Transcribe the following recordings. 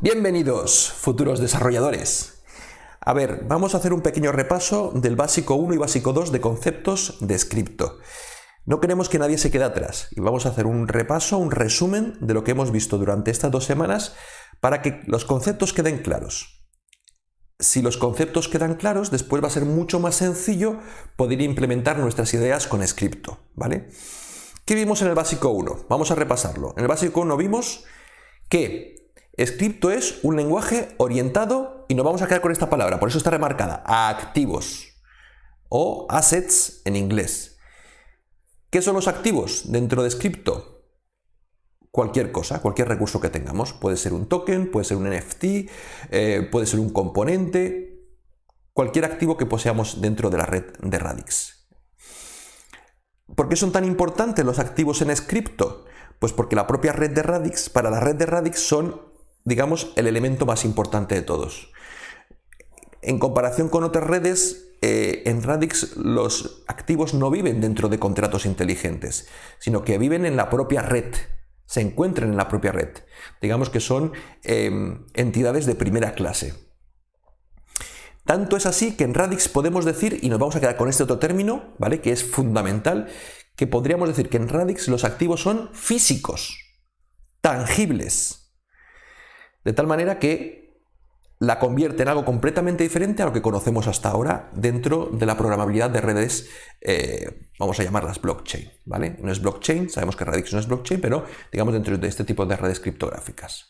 Bienvenidos, futuros desarrolladores. A ver, vamos a hacer un pequeño repaso del básico 1 y básico 2 de conceptos de Scripto. No queremos que nadie se quede atrás y vamos a hacer un repaso, un resumen de lo que hemos visto durante estas 2 semanas para que los conceptos queden claros. Si los conceptos quedan claros, después va a ser mucho más sencillo poder implementar nuestras ideas con Scripto, ¿vale? ¿Qué vimos en el básico 1? Vamos a repasarlo. En el básico 1 vimos que Scripto es un lenguaje orientado, y nos vamos a quedar con esta palabra, por eso está remarcada, a activos o assets en inglés. ¿Qué son los activos dentro de Scripto? Cualquier cosa, cualquier recurso que tengamos. Puede ser un token, puede ser un NFT, puede ser un componente, cualquier activo que poseamos dentro de la red de Radix. ¿Por qué son tan importantes los activos en Scripto? Pues porque la propia red de Radix, para la red de Radix son, digamos, el elemento más importante de todos. En comparación con otras redes, en Radix los activos no viven dentro de contratos inteligentes, sino que viven en la propia red, se encuentran en la propia red. Digamos que son entidades de primera clase. Tanto es así que en Radix podemos decir, y nos vamos a quedar con este otro término, ¿vale?, que es fundamental, que podríamos decir que en Radix los activos son físicos, tangibles, de tal manera que la convierte en algo completamente diferente a lo que conocemos hasta ahora dentro de la programabilidad de redes, vamos a llamarlas blockchain, ¿vale? No es blockchain, sabemos que Radix no es blockchain, pero digamos dentro de este tipo de redes criptográficas.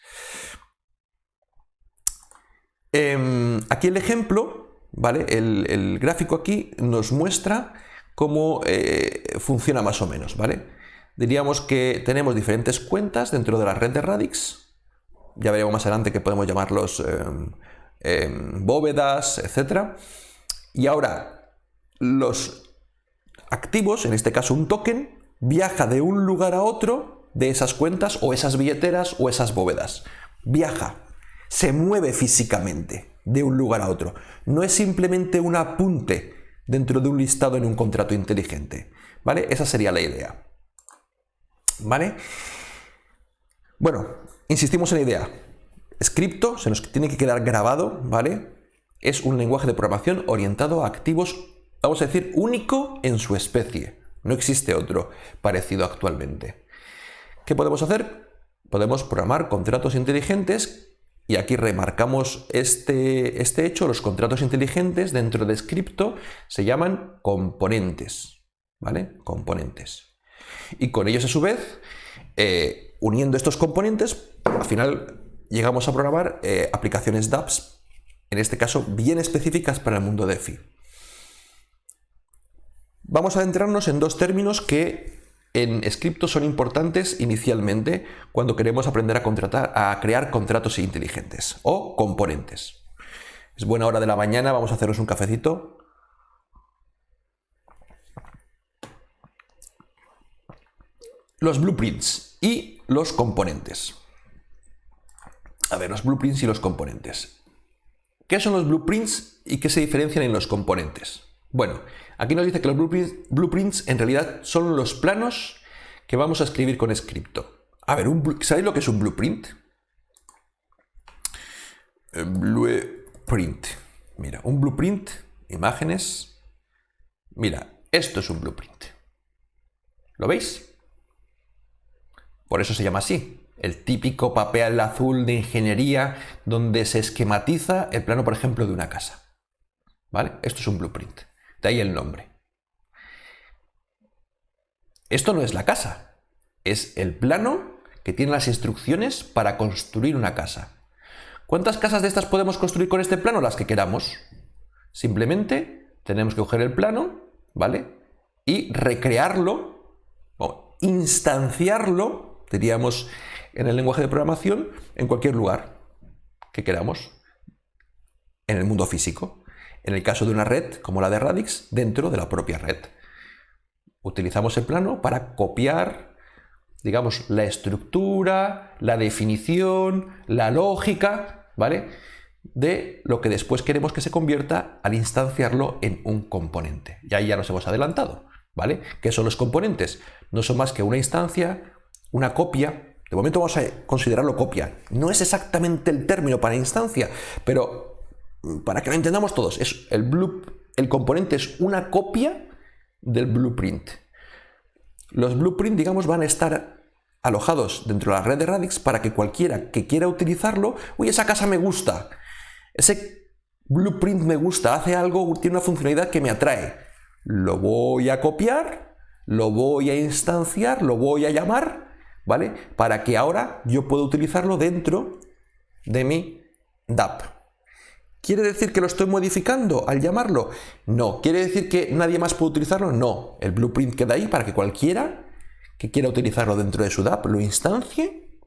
Aquí el ejemplo, ¿vale? El gráfico aquí nos muestra cómo funciona más o menos, ¿vale? Diríamos que tenemos diferentes cuentas dentro de la red de Radix. Ya veremos más adelante que podemos llamarlos bóvedas, etc. Y ahora los activos, en este caso un token, viaja de un lugar a otro de esas cuentas o esas billeteras o esas bóvedas. Viaja, se mueve físicamente de un lugar a otro. No es simplemente un apunte dentro de un listado en un contrato inteligente, ¿vale? Esa sería la idea, ¿vale? Bueno, insistimos en la idea. Scripto, se nos tiene que quedar grabado, ¿vale? Es un lenguaje de programación orientado a activos, vamos a decir, único en su especie. No existe otro parecido actualmente. ¿Qué podemos hacer? Podemos programar contratos inteligentes. Y aquí remarcamos este hecho. Los contratos inteligentes dentro de Scripto se llaman componentes, ¿vale? Componentes. Y con ellos, a su vez, uniendo estos componentes, al final llegamos a programar aplicaciones dApps, en este caso bien específicas para el mundo DeFi. Vamos a adentrarnos en dos términos que en Scripto son importantes inicialmente cuando queremos aprender a crear contratos inteligentes o componentes. Es buena hora de la mañana, vamos a hacernos un cafecito. Los blueprints y los componentes. A ver, los blueprints y los componentes. ¿Qué son los blueprints y qué se diferencian en los componentes? Bueno, aquí nos dice que los blueprints en realidad son los planos que vamos a escribir con Scripto. A ver, ¿sabéis lo que es un blueprint? Blueprint. Mira, un blueprint, imágenes. Mira, esto es un blueprint. ¿Lo veis? Por eso se llama así. El típico papel azul de ingeniería donde se esquematiza el plano, por ejemplo, de una casa. ¿Vale? Esto es un blueprint. De ahí el nombre. Esto no es la casa. Es el plano que tiene las instrucciones para construir una casa. ¿Cuántas casas de estas podemos construir con este plano? Las que queramos. Simplemente tenemos que coger el plano, ¿vale? Y recrearlo, o instanciarlo, diríamos en el lenguaje de programación, en cualquier lugar que queramos, en el mundo físico. En el caso de una red como la de Radix, dentro de la propia red. Utilizamos el plano para copiar, digamos, la estructura, la definición, la lógica, ¿vale?, de lo que después queremos que se convierta al instanciarlo en un componente. Y ahí ya nos hemos adelantado, ¿vale? ¿Qué son los componentes? No son más que una instancia, una copia De momento vamos a considerarlo copia. No es exactamente el término para instancia, pero para que lo entendamos todos, el componente es una copia del blueprint. Los blueprints, digamos, van a estar alojados dentro de la red de Radix para que cualquiera que quiera utilizarlo, uy, esa casa me gusta, ese blueprint me gusta, hace algo, tiene una funcionalidad que me atrae. Lo voy a copiar, lo voy a instanciar, lo voy a llamar, ¿vale? Para que ahora yo pueda utilizarlo dentro de mi dApp. ¿Quiere decir que lo estoy modificando al llamarlo? No. ¿Quiere decir que nadie más puede utilizarlo? No. El blueprint queda ahí para que cualquiera que quiera utilizarlo dentro de su dApp lo instancie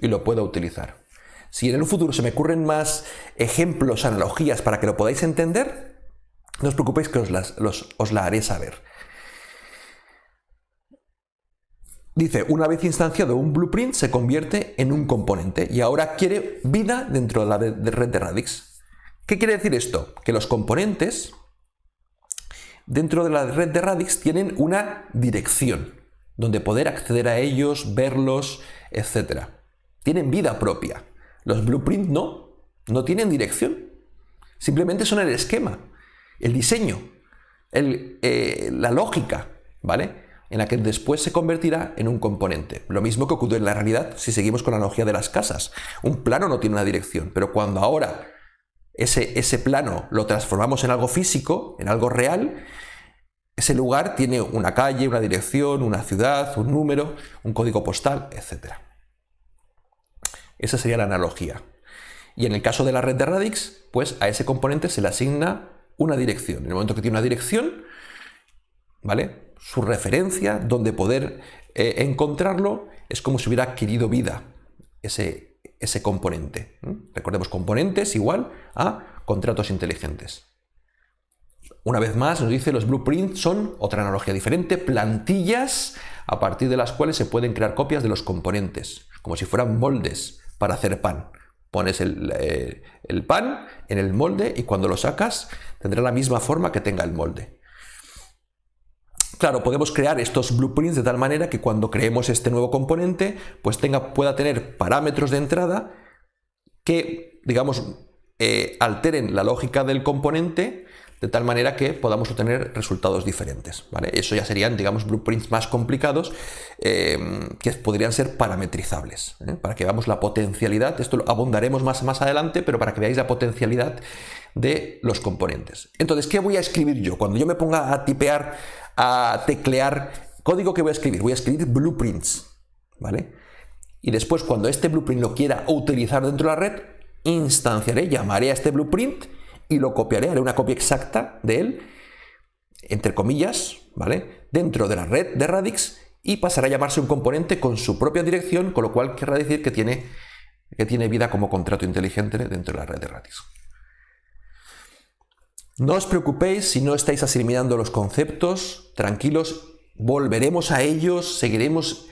y lo pueda utilizar. Si en el futuro se me ocurren más ejemplos, analogías para que lo podáis entender, no os preocupéis que os la haré saber. Dice, una vez instanciado un blueprint se convierte en un componente y ahora quiere vida dentro de la red de Radix. ¿Qué quiere decir esto? Que los componentes dentro de la red de Radix tienen una dirección donde poder acceder a ellos, verlos, etc. Tienen vida propia. Los blueprints no tienen dirección. Simplemente son el esquema, el diseño, la lógica, ¿vale? En la que después se convertirá en un componente. Lo mismo que ocurre en la realidad si seguimos con la analogía de las casas. Un plano no tiene una dirección, pero cuando ahora ese plano lo transformamos en algo físico, en algo real, ese lugar tiene una calle, una dirección, una ciudad, un número, un código postal, etc. Esa sería la analogía. Y en el caso de la red de Radix, pues a ese componente se le asigna una dirección. En el momento que tiene una dirección, ¿vale? Su referencia, donde poder encontrarlo, es como si hubiera adquirido vida ese componente. Recordemos, componentes igual a contratos inteligentes. Una vez más nos dice, los blueprints son, otra analogía diferente, plantillas a partir de las cuales se pueden crear copias de los componentes, como si fueran moldes para hacer pan. Pones el pan en el molde y cuando lo sacas tendrá la misma forma que tenga el molde. Claro, podemos crear estos blueprints de tal manera que cuando creemos este nuevo componente, pues pueda tener parámetros de entrada que, digamos, alteren la lógica del componente de tal manera que podamos obtener resultados diferentes, ¿vale? Eso ya serían, digamos, blueprints más complicados que podrían ser parametrizables, para que veamos la potencialidad. Esto lo abundaremos más adelante, pero para que veáis la potencialidad de los componentes. Entonces, ¿qué voy a escribir yo? Cuando yo me ponga a tipear, a teclear código, que voy a escribir blueprints, ¿vale? Y después, cuando este blueprint lo quiera utilizar dentro de la red, instanciaré, llamaré a este blueprint y lo copiaré, haré una copia exacta de él, entre comillas, ¿vale? Dentro de la red de Radix y pasará a llamarse un componente con su propia dirección, con lo cual querrá decir que tiene vida como contrato inteligente dentro de la red de Radix. No os preocupéis si no estáis asimilando los conceptos, tranquilos, volveremos a ellos, seguiremos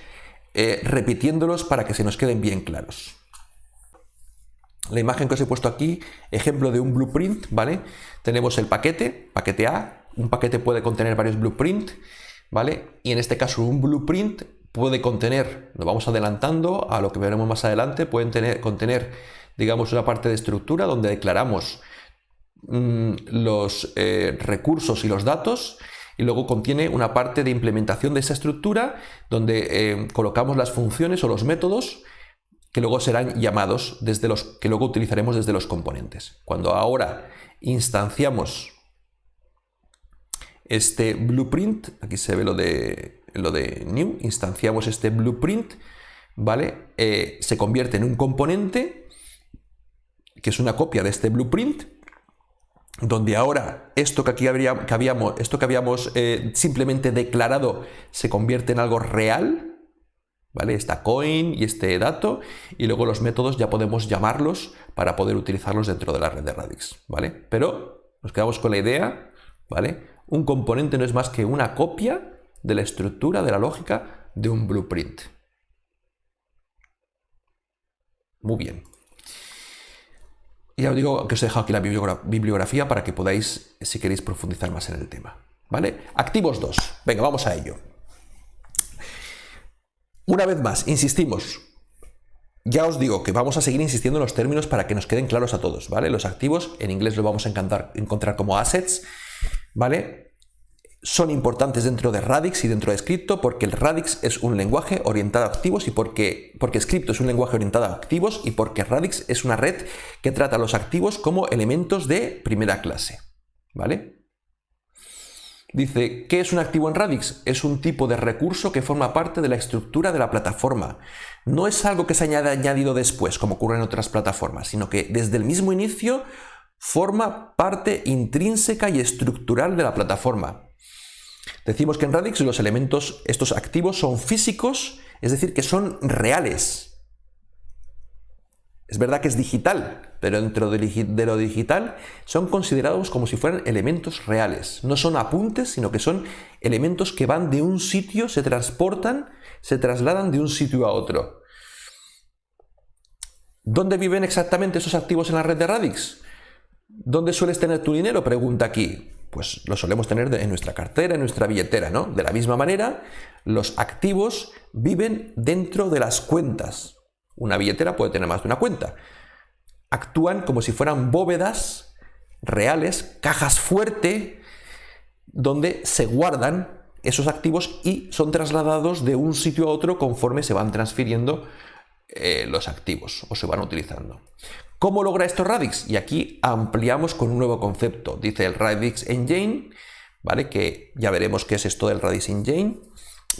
repitiéndolos para que se nos queden bien claros. La imagen que os he puesto aquí, ejemplo de un blueprint, ¿vale? Tenemos el paquete A, un paquete puede contener varios blueprints, ¿vale? Y en este caso un blueprint puede contener, nos vamos adelantando a lo que veremos más adelante, pueden contener, digamos, una parte de estructura donde declaramos los recursos y los datos, y luego contiene una parte de implementación de esa estructura donde colocamos las funciones o los métodos que luego serán llamados que luego utilizaremos desde los componentes. Cuando ahora instanciamos este blueprint, aquí se ve lo de new, instanciamos este blueprint, ¿vale? Se convierte en un componente que es una copia de este blueprint, donde ahora esto que habíamos simplemente declarado se convierte en algo real, ¿vale? Esta coin y este dato, y luego los métodos ya podemos llamarlos para poder utilizarlos dentro de la red de Radix, ¿vale? Pero nos quedamos con la idea, ¿vale? Un componente no es más que una copia de la estructura, de la lógica de un blueprint. Muy bien. Y ya os digo que os he dejado aquí la bibliografía para que podáis, si queréis, profundizar más en el tema, ¿vale? Activos 2. Venga, vamos a ello. Una vez más, insistimos, Ya os digo que vamos a seguir insistiendo en los términos para que nos queden claros a todos, ¿vale? Los activos, en inglés lo vamos a encontrar como assets, ¿vale? Son importantes dentro de Radix y dentro de Scripto porque el Radix es un lenguaje orientado a activos y porque Scripto es un lenguaje orientado a activos y porque Radix es una red que trata a los activos como elementos de primera clase, ¿vale? Dice, ¿qué es un activo en Radix? Es un tipo de recurso que forma parte de la estructura de la plataforma. No es algo que se haya añadido después, como ocurre en otras plataformas, sino que desde el mismo inicio forma parte intrínseca y estructural de la plataforma. Decimos que en Radix los elementos, estos activos, son físicos, es decir, que son reales. Es verdad que es digital, pero dentro de lo digital son considerados como si fueran elementos reales. No son apuntes, sino que son elementos que van de un sitio, se transportan, se trasladan de un sitio a otro. ¿Dónde viven exactamente esos activos en la red de Radix? ¿Dónde sueles tener tu dinero? Pregunta aquí. Pues lo solemos tener en nuestra cartera, en nuestra billetera, ¿no? De la misma manera, los activos viven dentro de las cuentas. Una billetera puede tener más de una cuenta. Actúan como si fueran bóvedas reales, cajas fuerte, donde se guardan esos activos y son trasladados de un sitio a otro conforme se van transfiriendo los activos o se van utilizando. ¿Cómo logra esto Radix? Y aquí ampliamos con un nuevo concepto. Dice el Radix Engine, ¿vale? Que ya veremos qué es esto del Radix Engine.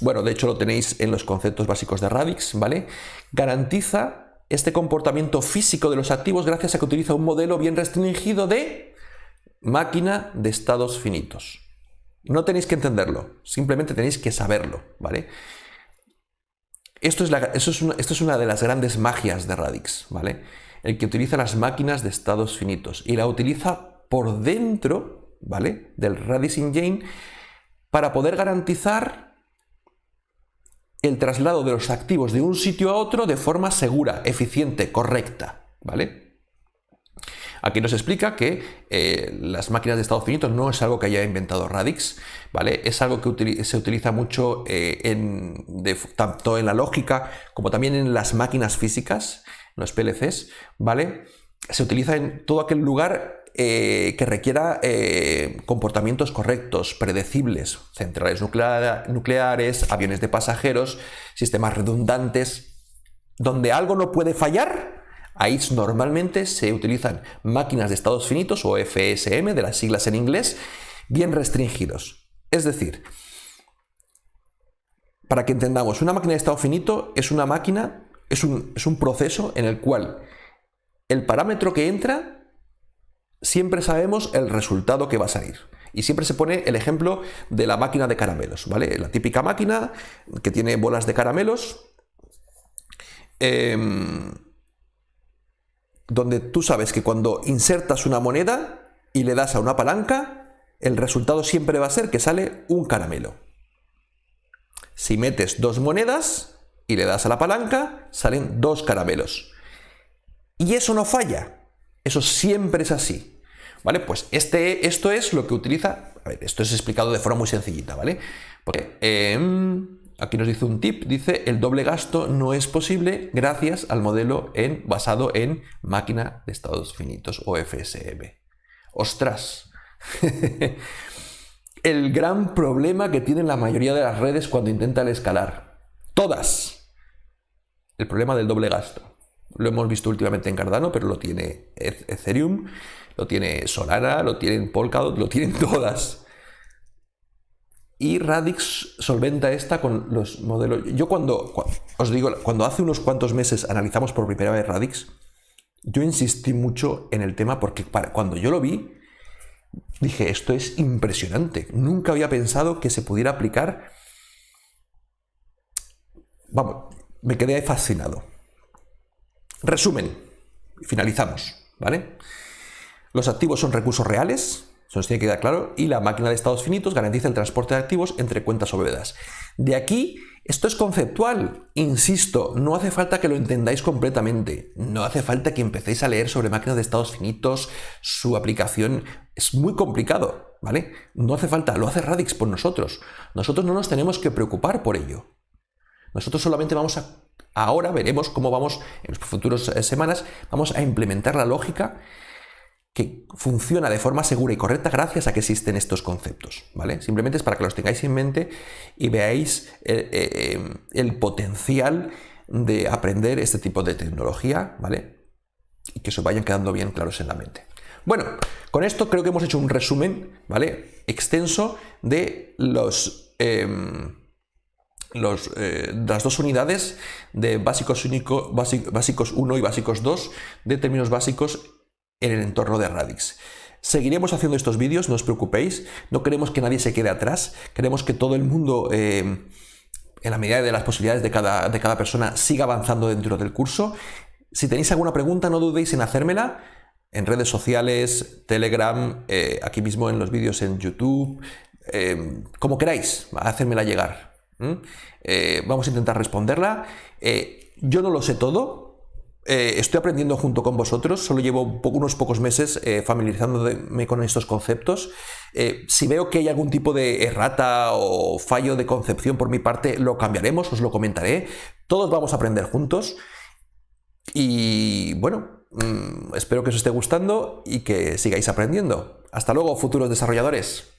Bueno, de hecho lo tenéis en los conceptos básicos de Radix, ¿vale? Garantiza este comportamiento físico de los activos gracias a que utiliza un modelo bien restringido de máquina de estados finitos. No tenéis que entenderlo, simplemente tenéis que saberlo, ¿vale? Esto es una de las grandes magias de Radix, ¿vale? El que utiliza las máquinas de estados finitos y la utiliza por dentro, ¿vale? Del Radix Engine para poder garantizar el traslado de los activos de un sitio a otro de forma segura, eficiente, correcta, ¿vale? Aquí nos explica que las máquinas de estados finitos no es algo que haya inventado Radix, ¿vale? Es algo que se utiliza mucho tanto en la lógica como también en las máquinas físicas, los PLCs, ¿vale? Se utiliza en todo aquel lugar que requiera comportamientos correctos, predecibles, centrales nucleares, aviones de pasajeros, sistemas redundantes, donde algo no puede fallar. Ahí normalmente se utilizan máquinas de estados finitos o FSM, de las siglas en inglés, bien restringidos. Es decir, para que entendamos, una máquina de estado finito es una máquina, es un proceso en el cual el parámetro que entra, siempre sabemos el resultado que va a salir. Y siempre se pone el ejemplo de la máquina de caramelos, ¿vale? La típica máquina que tiene bolas de caramelos, donde tú sabes que cuando insertas una moneda y le das a una palanca, el resultado siempre va a ser que sale un caramelo. Si metes dos monedas y le das a la palanca, salen dos caramelos. Y eso no falla, eso siempre es así, ¿vale? Pues esto es lo que utiliza, a ver, esto es explicado de forma muy sencillita, ¿vale? Porque aquí nos dice un tip, dice el doble gasto no es posible gracias al modelo basado en máquina de estados finitos o FSM. ¡Ostras! El gran problema que tienen la mayoría de las redes cuando intentan escalar. Todas. El problema del doble gasto. Lo hemos visto últimamente en Cardano, pero lo tiene Ethereum, lo tiene Solana, lo tienen Polkadot, lo tienen todas. Y Radix solventa esta con los modelos. Yo os digo, cuando hace unos cuantos meses analizamos por primera vez Radix, yo insistí mucho en el tema porque cuando yo lo vi, dije, esto es impresionante. Nunca había pensado que se pudiera aplicar. Vamos, me quedé fascinado. Resumen, finalizamos, ¿vale? Los activos son recursos reales, eso nos tiene que quedar claro, y la máquina de estados finitos garantiza el transporte de activos entre cuentas o bóvedas. De aquí, esto es conceptual, insisto, no hace falta que lo entendáis completamente, no hace falta que empecéis a leer sobre máquinas de estados finitos, su aplicación, es muy complicado, ¿vale? No hace falta, lo hace Radix por nosotros. Nosotros no nos tenemos que preocupar por ello. Nosotros solamente vamos a Ahora veremos cómo vamos, en las futuras semanas, vamos a implementar la lógica que funciona de forma segura y correcta gracias a que existen estos conceptos, ¿vale? Simplemente es para que los tengáis en mente y veáis el potencial de aprender este tipo de tecnología, ¿vale? Y que os vayan quedando bien claros en la mente. Bueno, con esto creo que hemos hecho un resumen, ¿vale? Extenso de las dos unidades de básicos 1 y básicos 2 de términos básicos en el entorno de Radix. Seguiremos haciendo estos vídeos, no os preocupéis, no queremos que nadie se quede atrás, queremos que todo el mundo, en la medida de las posibilidades de cada persona, siga avanzando dentro del curso. Si tenéis alguna pregunta, no dudéis en hacérmela en redes sociales, Telegram, aquí mismo en los vídeos en YouTube, como queráis, hacérmela llegar. Vamos a intentar responderla. Yo no lo sé todo. Estoy aprendiendo junto con vosotros, solo llevo unos pocos meses familiarizándome con estos conceptos. Si veo que hay algún tipo de errata o fallo de concepción por mi parte, lo cambiaremos, os lo comentaré. Todos vamos a aprender juntos. Y bueno, espero que os esté gustando y que sigáis aprendiendo. Hasta luego, futuros desarrolladores.